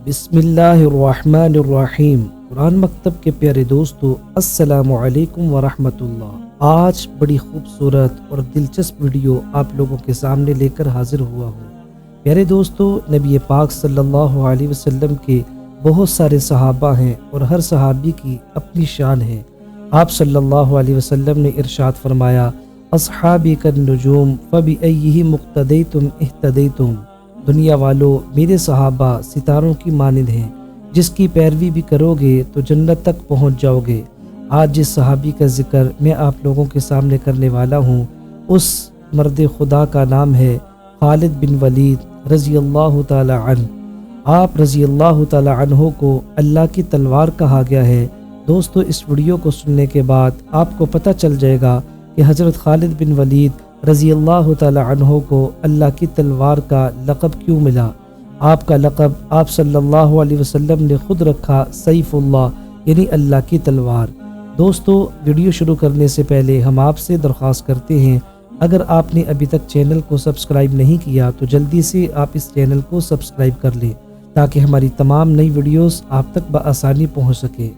بسم اللہ الرحمن الرحیم۔ قرآن مکتب کے پیارے دوستو، السلام علیکم ورحمۃ اللہ۔ آج بڑی خوبصورت اور دلچسپ ویڈیو آپ لوگوں کے سامنے لے کر حاضر ہوا ہوں۔ پیارے دوستو، نبی پاک صلی اللہ علیہ وسلم کے بہت سارے صحابہ ہیں اور ہر صحابی کی اپنی شان ہے۔ آپ صلی اللہ علیہ وسلم نے ارشاد فرمایا، اصحابی کالنجوم فبأیہم اقتدیتم اہتدیتم۔ دنیا والو، میرے صحابہ ستاروں کی مانند ہیں، جس کی پیروی بھی کرو گے تو جنت تک پہنچ جاؤ گے۔ آج جس صحابی کا ذکر میں آپ لوگوں کے سامنے کرنے والا ہوں، اس مرد خدا کا نام ہے خالد بن ولید رضی اللہ تعالی عنہ۔ آپ رضی اللہ تعالی عنہ کو اللہ کی تلوار کہا گیا ہے۔ دوستو، اس ویڈیو کو سننے کے بعد آپ کو پتہ چل جائے گا کہ حضرت خالد بن ولید رضی اللہ تعالی عنہ کو اللہ کی تلوار کا لقب کیوں ملا۔ آپ کا لقب آپ صلی اللہ علیہ وسلم نے خود رکھا، سیف اللہ، یعنی اللہ کی تلوار۔ دوستو، ویڈیو شروع کرنے سے پہلے ہم آپ سے درخواست کرتے ہیں، اگر آپ نے ابھی تک چینل کو سبسکرائب نہیں کیا تو جلدی سے آپ اس چینل کو سبسکرائب کر لیں تاکہ ہماری تمام نئی ویڈیوز آپ تک بآسانی پہنچ سکے۔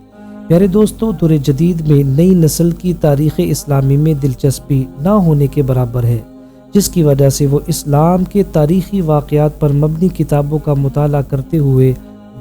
پیارے دوستو، دور جدید میں نئی نسل کی تاریخ اسلامی میں دلچسپی نہ ہونے کے برابر ہے، جس کی وجہ سے وہ اسلام کے تاریخی واقعات پر مبنی کتابوں کا مطالعہ کرتے ہوئے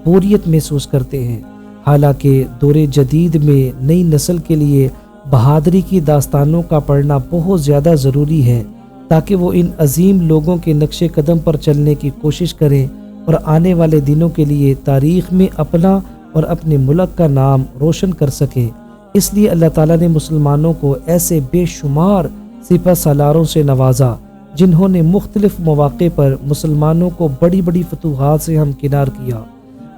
بوریت محسوس کرتے ہیں۔ حالانکہ دور جدید میں نئی نسل کے لیے بہادری کی داستانوں کا پڑھنا بہت زیادہ ضروری ہے، تاکہ وہ ان عظیم لوگوں کے نقش قدم پر چلنے کی کوشش کریں اور آنے والے دنوں کے لیے تاریخ میں اپنا اور اپنے ملک کا نام روشن کر سکیں۔ اس لیے اللہ تعالیٰ نے مسلمانوں کو ایسے بے شمار سپہ سالاروں سے نوازا، جنہوں نے مختلف مواقع پر مسلمانوں کو بڑی بڑی فتوحات سے ہمکنار کیا،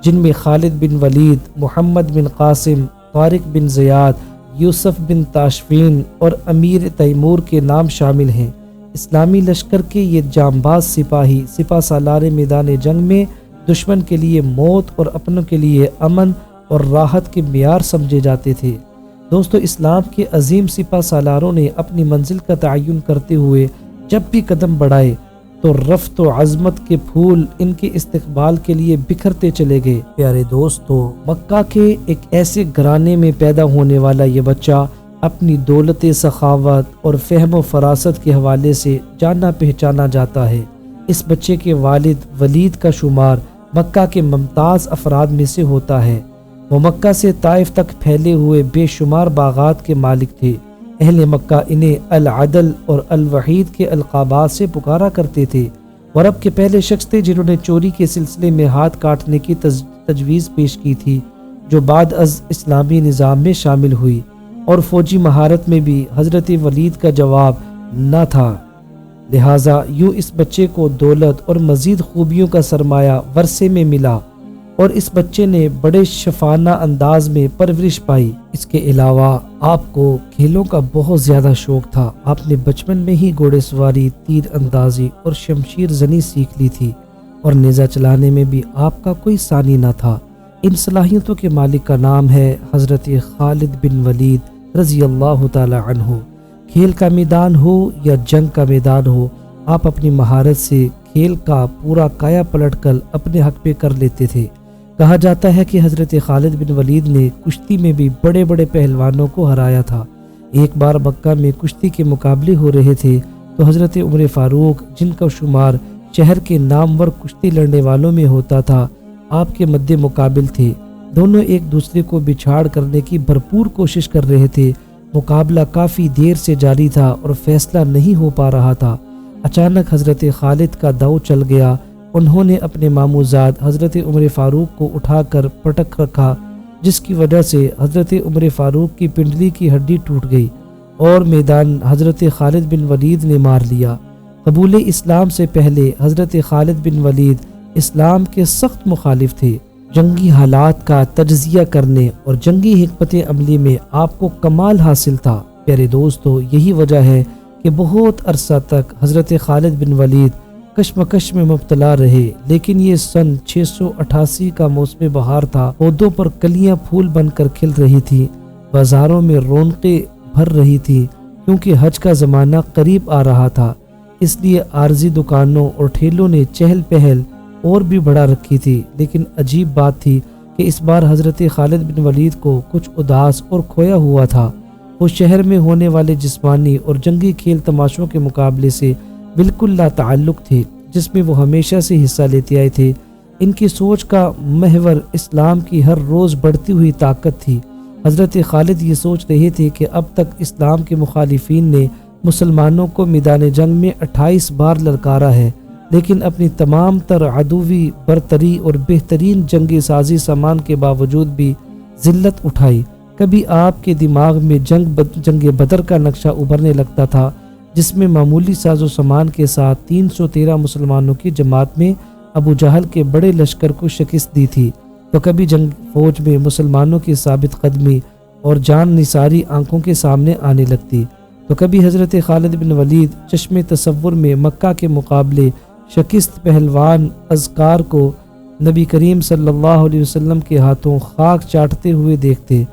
جن میں خالد بن ولید، محمد بن قاسم، طارق بن زیاد، یوسف بن تاشفین اور امیر تیمور کے نام شامل ہیں۔ اسلامی لشکر کے یہ جانباز سپاہی سپہ سالار میدان جنگ میں دشمن کے لیے موت اور اپنوں کے لیے امن اور راحت کے معیار سمجھے جاتے تھے۔ دوستو، اسلام کے عظیم سپہ سالاروں نے اپنی منزل کا تعین کرتے ہوئے جب بھی قدم بڑھائے تو رفت و عظمت کے پھول ان کے استقبال کے لیے بکھرتے چلے گئے۔ پیارے دوستو، مکہ کے ایک ایسے گھرانے میں پیدا ہونے والا یہ بچہ اپنی دولت سخاوت اور فہم و فراست کے حوالے سے جانا پہچانا جاتا ہے۔ اس بچے کے والد ولید کا شمار مکہ کے ممتاز افراد میں سے ہوتا ہے۔ وہ مکہ سے طائف تک پھیلے ہوئے بے شمار باغات کے مالک تھے۔ اہل مکہ انہیں العدل اور الوحید کے القابات سے پکارا کرتے تھے۔ وہ عرب کے پہلے شخص تھے جنہوں نے چوری کے سلسلے میں ہاتھ کاٹنے کی تجویز پیش کی تھی، جو بعد از اسلامی نظام میں شامل ہوئی، اور فوجی مہارت میں بھی حضرت ولید کا جواب نہ تھا۔ لہٰذا یوں اس بچے کو دولت اور مزید خوبیوں کا سرمایہ ورثے میں ملا، اور اس بچے نے بڑے شفانہ انداز میں پرورش پائی۔ اس کے علاوہ آپ کو کھیلوں کا بہت زیادہ شوق تھا۔ آپ نے بچپن میں ہی گھوڑے سواری، تیر اندازی اور شمشیر زنی سیکھ لی تھی، اور نیزہ چلانے میں بھی آپ کا کوئی ثانی نہ تھا۔ ان صلاحیتوں کے مالک کا نام ہے حضرت خالد بن ولید رضی اللہ تعالی عنہ۔ کھیل کا میدان ہو یا جنگ کا میدان ہو، آپ اپنی مہارت سے کھیل کا پورا کایا پلٹ کر اپنے حق پہ کر لیتے تھے۔ کہا جاتا ہے کہ حضرت خالد بن ولید نے کشتی میں بھی بڑے بڑے پہلوانوں کو ہرایا تھا۔ ایک بار مکہ میں کشتی کے مقابلے ہو رہے تھے تو حضرت عمر فاروق، جن کا شمار شہر کے نامور کشتی لڑنے والوں میں ہوتا تھا، آپ کے مد مقابل تھے۔ دونوں ایک دوسرے کو بچھاڑ کرنے کی بھرپور کوشش کر رہے تھے۔ مقابلہ کافی دیر سے جاری تھا اور فیصلہ نہیں ہو پا رہا تھا۔ اچانک حضرت خالد کا داؤ چل گیا۔ انہوں نے اپنے ماموزاد حضرت عمر فاروق کو اٹھا کر پٹک رکھا، جس کی وجہ سے حضرت عمر فاروق کی پنڈلی کی ہڈی ٹوٹ گئی اور میدان حضرت خالد بن ولید نے مار لیا۔ قبول اسلام سے پہلے حضرت خالد بن ولید اسلام کے سخت مخالف تھے۔ جنگی حالات کا تجزیہ کرنے اور جنگی حکمت عملی میں آپ کو کمال حاصل تھا۔ پیارے دوستو، یہی وجہ ہے کہ بہت عرصہ تک حضرت خالد بن ولید کشمکش میں مبتلا رہے، لیکن یہ سن 688 کا موسم بہار تھا۔ پودوں پر کلیاں پھول بن کر کھل رہی تھی، بازاروں میں رونقیں بھر رہی تھی، کیونکہ حج کا زمانہ قریب آ رہا تھا۔ اس لیے عارضی دکانوں اور ٹھیلوں نے چہل پہل اور بھی بڑھا رکھی تھی، لیکن عجیب بات تھی کہ اس بار حضرت خالد بن ولید کو کچھ اداس اور کھویا ہوا تھا۔ وہ شہر میں ہونے والے جسمانی اور جنگی کھیل تماشوں کے مقابلے سے بالکل لا تعلق تھے، جس میں وہ ہمیشہ سے حصہ لیتے آئے تھے۔ ان کی سوچ کا محور اسلام کی ہر روز بڑھتی ہوئی طاقت تھی۔ حضرت خالد یہ سوچ رہے تھے کہ اب تک اسلام کے مخالفین نے مسلمانوں کو میدان جنگ میں 28 بار للکارا ہے، لیکن اپنی تمام تر عدوی برتری اور بہترین جنگی سازی سامان کے باوجود بھی ذلت اٹھائی۔ کبھی آپ کے دماغ میں جنگ بدر کا نقشہ ابھرنے لگتا تھا، جس میں معمولی ساز و سامان کے ساتھ 313 مسلمانوں کی جماعت میں ابو جہل کے بڑے لشکر کو شکست دی تھی، تو کبھی جنگ فوج میں مسلمانوں کی ثابت قدمی اور جان نثاری آنکھوں کے سامنے آنے لگتی، تو کبھی حضرت خالد بن ولید چشم تصور میں مکہ کے مقابلے شکست پہلوان اذکار کو نبی کریم صلی اللہ علیہ وسلم کے ہاتھوں خاک چاٹتے ہوئے دیکھتے۔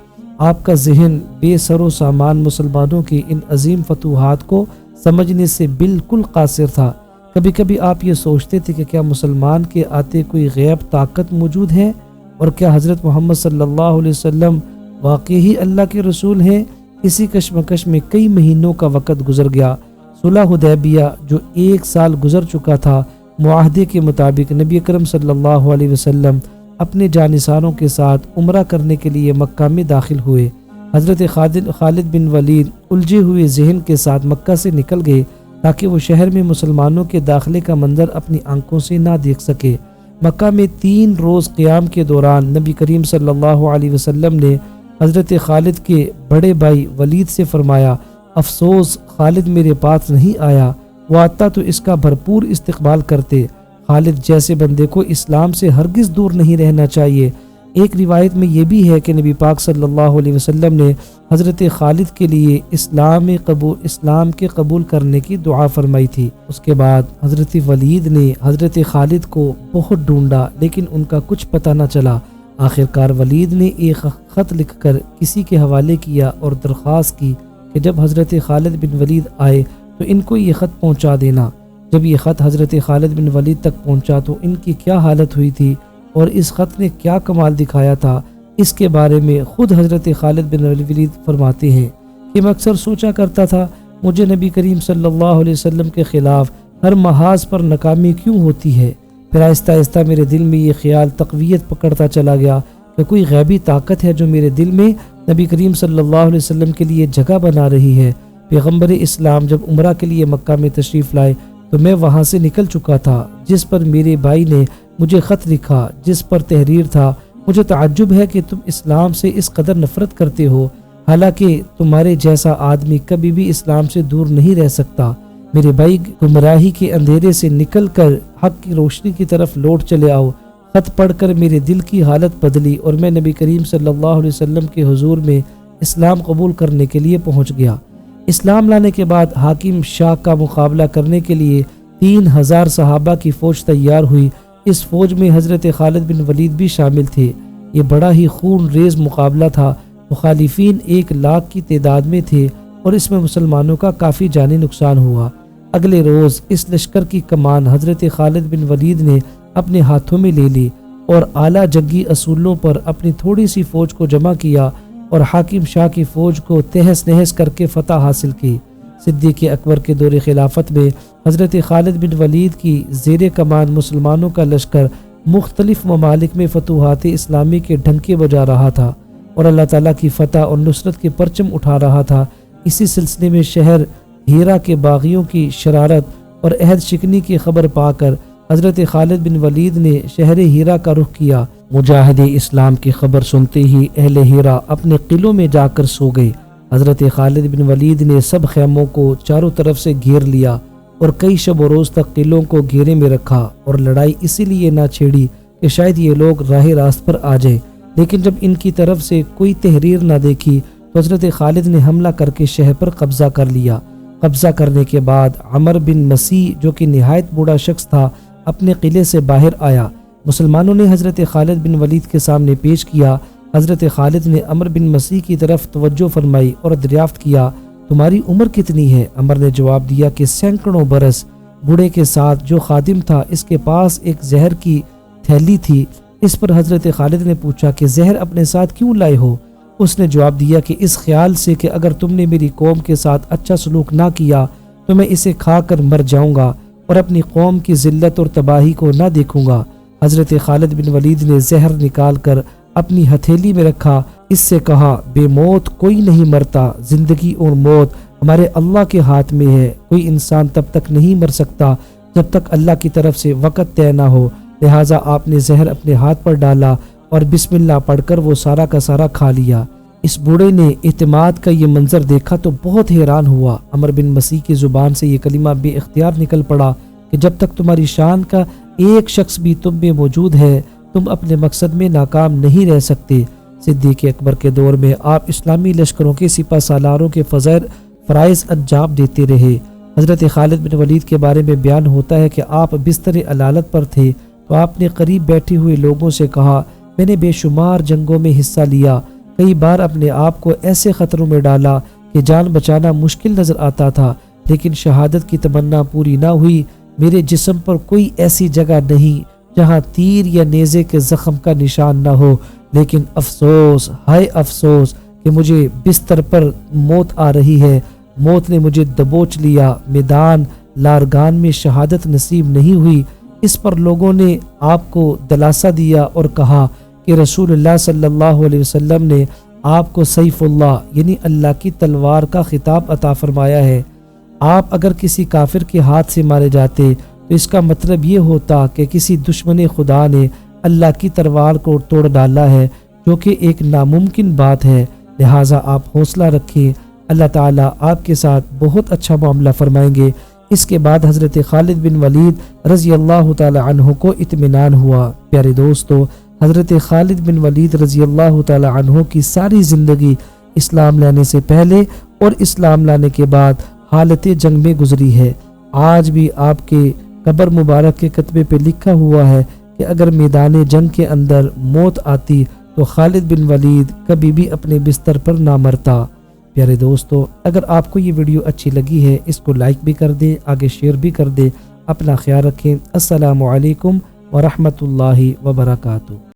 آپ کا ذہن بے سر و سامان مسلمانوں کی ان عظیم فتوحات کو سمجھنے سے بالکل قاصر تھا۔ کبھی کبھی آپ یہ سوچتے تھے کہ کیا مسلمان کے آتے کوئی غیب طاقت موجود ہے، اور کیا حضرت محمد صلی اللہ علیہ وسلم واقعی اللہ کے رسول ہیں۔ اسی کشمکش میں کئی مہینوں کا وقت گزر گیا۔ صلح حدیبیہ جو 1 سال گزر چکا تھا، معاہدے کے مطابق نبی اکرم صلی اللہ علیہ وسلم اپنے جانثاروں کے ساتھ عمرہ کرنے کے لیے مکہ میں داخل ہوئے۔ حضرت خالد بن ولید الجھے ہوئے ذہن کے ساتھ مکہ سے نکل گئے تاکہ وہ شہر میں مسلمانوں کے داخلے کا منظر اپنی آنکھوں سے نہ دیکھ سکے۔ مکہ میں 3 روز قیام کے دوران نبی کریم صلی اللہ علیہ وسلم نے حضرت خالد کے بڑے بھائی ولید سے فرمایا، افسوس خالد میرے پاس نہیں آیا، وہ آتا تو اس کا بھرپور استقبال کرتے۔ خالد جیسے بندے کو اسلام سے ہرگز دور نہیں رہنا چاہیے۔ ایک روایت میں یہ بھی ہے کہ نبی پاک صلی اللہ علیہ وسلم نے حضرت خالد کے لیے اسلام کے قبول کرنے کی دعا فرمائی تھی۔ اس کے بعد حضرت ولید نے حضرت خالد کو بہت ڈھونڈا، لیکن ان کا کچھ پتہ نہ چلا۔ آخرکار ولید نے ایک خط لکھ کر کسی کے حوالے کیا اور درخواست کی کہ جب حضرت خالد بن ولید آئے تو ان کو یہ خط پہنچا دینا۔ جب یہ خط حضرت خالد بن ولید تک پہنچا تو ان کی کیا حالت ہوئی تھی اور اس خط نے کیا کمال دکھایا تھا، اس کے بارے میں خود حضرت خالد بن ولید فرماتے ہیں کہ میں اکثر سوچا کرتا تھا مجھے نبی کریم صلی اللہ علیہ وسلم کے خلاف ہر محاذ پر ناکامی کیوں ہوتی ہے۔ پھر آہستہ آہستہ میرے دل میں یہ خیال تقویت پکڑتا چلا گیا کہ کوئی غیبی طاقت ہے جو میرے دل میں نبی کریم صلی اللہ علیہ وسلم کے لیے جگہ بنا رہی ہے۔ پیغمبر اسلام جب عمرہ کے لیے مکہ میں تشریف لائے تو میں وہاں سے نکل چکا تھا، جس پر میرے بھائی نے مجھے خط لکھا، جس پر تحریر تھا، مجھے تعجب ہے کہ تم اسلام سے اس قدر نفرت کرتے ہو، حالانکہ تمہارے جیسا آدمی کبھی بھی اسلام سے دور نہیں رہ سکتا۔ میرے بھائی، گمراہی کے اندھیرے سے نکل کر حق کی روشنی کی طرف لوٹ چلے آؤ۔ خط پڑھ کر میرے دل کی حالت بدلی اور میں نبی کریم صلی اللہ علیہ وسلم کے حضور میں اسلام قبول کرنے کے لیے پہنچ گیا۔ اسلام لانے کے بعد حاکم شاہ کا مقابلہ کرنے کے لیے 3000 صحابہ کی فوج تیار ہوئی۔ اس فوج میں حضرت خالد بن ولید بھی شامل تھے۔ یہ بڑا ہی خون ریز مقابلہ تھا۔ مخالفین 1 لاکھ کی تعداد میں تھے اور اس میں مسلمانوں کا کافی جانی نقصان ہوا۔ اگلے روز اس لشکر کی کمان حضرت خالد بن ولید نے اپنے ہاتھوں میں لے لی اور اعلیٰ جنگی اصولوں پر اپنی تھوڑی سی فوج کو جمع کیا اور حاکم شاہ کی فوج کو تہس نہس کر کے فتح حاصل کی۔ صدیق اکبر کے دور خلافت میں حضرت خالد بن ولید کی زیر کمان مسلمانوں کا لشکر مختلف ممالک میں فتوحات اسلامی کے ڈھنکے بجا رہا تھا اور اللہ تعالیٰ کی فتح اور نصرت کے پرچم اٹھا رہا تھا۔ اسی سلسلے میں شہر ہیرا کے باغیوں کی شرارت اور عہد شکنی کی خبر پا کر حضرت خالد بن ولید نے شہر ہیرا کا رخ کیا۔ مجاہد اسلام کی خبر سنتے ہی اہل ہیرا اپنے قلعوں میں جا کر سو گئے۔ حضرت خالد بن ولید نے سب خیموں کو چاروں طرف سے گھیر لیا اور کئی شب و روز تک قلعوں کو گھیرے میں رکھا اور لڑائی اسی لیے نہ چھیڑی کہ شاید یہ لوگ راہ راست پر آ جائیں۔ لیکن جب ان کی طرف سے کوئی تحریر نہ دیکھی تو حضرت خالد نے حملہ کر کے شہر پر قبضہ کر لیا۔ قبضہ کرنے کے بعد عمر بن مسیح جو کہ نہایت بوڑھا شخص تھا اپنے قلعے سے باہر آیا۔ مسلمانوں نے حضرت خالد بن ولید کے سامنے پیش کیا۔ حضرت خالد نے عمر بن مسیح کی طرف توجہ فرمائی اور دریافت کیا، تمہاری عمر کتنی ہے؟ عمر نے جواب دیا کہ 100 برس۔ بوڑھے کے ساتھ جو خادم تھا اس کے پاس ایک زہر کی تھیلی تھی۔ اس پر حضرت خالد نے پوچھا کہ زہر اپنے ساتھ کیوں لائے ہو؟ اس نے جواب دیا کہ اس خیال سے کہ اگر تم نے میری قوم کے ساتھ اچھا سلوک نہ کیا تو میں اسے کھا کر مر جاؤں گا اور اپنی قوم کی ذلت اور تباہی کو نہ دیکھوں گا۔ حضرت خالد بن ولید نے زہر نکال کر اپنی ہتھیلی میں رکھا، اس سے کہا بے موت کوئی نہیں مرتا، زندگی اور موت ہمارے اللہ کے ہاتھ میں ہے، کوئی انسان تب تک نہیں مر سکتا جب تک اللہ کی طرف سے وقت طے نہ ہو، لہٰذا آپ نے زہر اپنے ہاتھ پر ڈالا اور بسم اللہ پڑھ کر وہ سارا کا سارا کھا لیا۔ اس بوڑھے نے اعتماد کا یہ منظر دیکھا تو بہت حیران ہوا۔ عمر بن مسیح کی زبان سے یہ کلمہ بے اختیار نکل پڑا کہ جب تک تمہاری شان کا ایک شخص بھی تم میں موجود ہے تم اپنے مقصد میں ناکام نہیں رہ سکتے۔ صدیق اکبر کے دور میں آپ اسلامی لشکروں کے سپہ سالاروں کے فرائض انجام دیتے رہے۔ حضرت خالد بن ولید کے بارے میں بیان ہوتا ہے کہ آپ بستر علالت پر تھے تو آپ نے قریب بیٹھے ہوئے لوگوں سے کہا میں نے بے شمار جنگوں میں حصہ لیا، کئی بار اپنے آپ کو ایسے خطروں میں ڈالا کہ جان بچانا مشکل نظر آتا تھا، لیکن شہادت کی تمنا پوری نہ ہوئی۔ میرے جسم پر کوئی ایسی جگہ نہیں جہاں تیر یا نیزے کے زخم کا نشان نہ ہو، لیکن افسوس، ہائے افسوس کہ مجھے بستر پر موت آ رہی ہے، موت نے مجھے دبوچ لیا، میدان لارگان میں شہادت نصیب نہیں ہوئی۔ اس پر لوگوں نے آپ کو دلاسا دیا اور کہا کہ رسول اللہ صلی اللہ علیہ وسلم نے آپ کو سیف اللہ یعنی اللہ کی تلوار کا خطاب عطا فرمایا ہے۔ آپ اگر کسی کافر کے ہاتھ سے مارے جاتے تو اس کا مطلب یہ ہوتا کہ کسی دشمن خدا نے اللہ کی تلوار کو توڑ ڈالا ہے، جو کہ ایک ناممکن بات ہے، لہٰذا آپ حوصلہ رکھیں، اللہ تعالیٰ آپ کے ساتھ بہت اچھا معاملہ فرمائیں گے۔ اس کے بعد حضرت خالد بن ولید رضی اللہ تعالی عنہ کو اطمینان ہوا۔ پیارے دوستو، حضرت خالد بن ولید رضی اللہ تعالی عنہ کی ساری زندگی اسلام لانے سے پہلے اور اسلام لانے کے بعد حالت جنگ میں گزری ہے۔ آج بھی آپ کے قبر مبارک کے کتبے پہ لکھا ہوا ہے کہ اگر میدان جنگ کے اندر موت آتی تو خالد بن ولید کبھی بھی اپنے بستر پر نہ مرتا۔ پیارے دوستو، اگر آپ کو یہ ویڈیو اچھی لگی ہے اس کو لائک بھی کر دیں، آگے شیئر بھی کر دیں۔ اپنا خیال رکھیں۔ السلام علیکم ورحمۃ اللہ وبرکاتہ۔